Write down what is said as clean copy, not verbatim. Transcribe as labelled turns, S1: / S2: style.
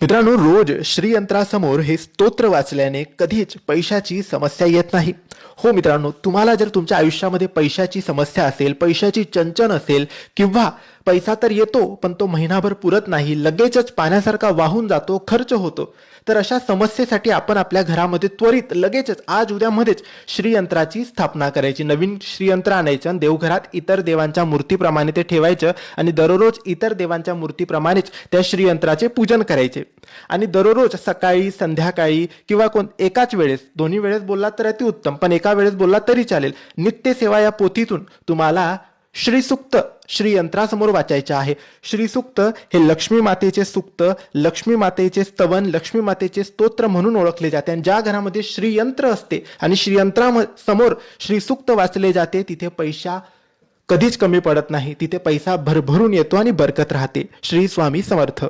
S1: मित्रांनो, रोज श्रीयंत्रासमोर हे स्तोत्र वाचल्याने कधीच पैशाची समस्या येत नाही. हो मित्रांनो, तुम्हाला जर तुमच्या आयुष्यामध्ये पैशाची समस्या असेल, पैशाची चणचण असेल किंवा पैसा तर येतो पण तो महिनाभर पुरत नाही, लगेचच पाण्यासारखा वाहून जातो, खर्च होतो, तर अशा समस्येसाठी आपण आपल्या घरामध्ये त्वरित लगेचच आज उद्यामध्येच श्रीयंत्राची स्थापना करायची. नवीन श्रीयंत्र आणायचं आणि देवघरात इतर देवांच्या मूर्तीप्रमाणे ते ठेवायचं आणि दररोज इतर देवांच्या मूर्तीप्रमाणेच त्या श्रीयंत्राचे पूजन करायचे. आणि दररोज सकाळी, संध्याकाळी किंवा एकाच वेळेस, दोन्ही वेळेस बोललात तर अतिउत्तम, पण एका वेळेस बोललात तरी चालेल, नित्यसेवा या पोथीतून तुम्हाला श्रीसूक्त श्रीयंत्रासमोर वाचायचे आहे. श्रीसूक्त हे लक्ष्मी मातेचे सूक्त, लक्ष्मी मातेचे स्तवन, लक्ष्मी मातेचे स्तोत्र म्हणून ओळखले जाते. आणि ज्या घरामध्ये श्रीयंत्र असते आणि श्रीयंत्रासमोर श्रीसूक्त वाचले जाते, तिथे पैसा कधीच कमी पडत नाही, तिथे पैसा भरभरून येतो आणि बरकत राहते. श्री स्वामी समर्थ.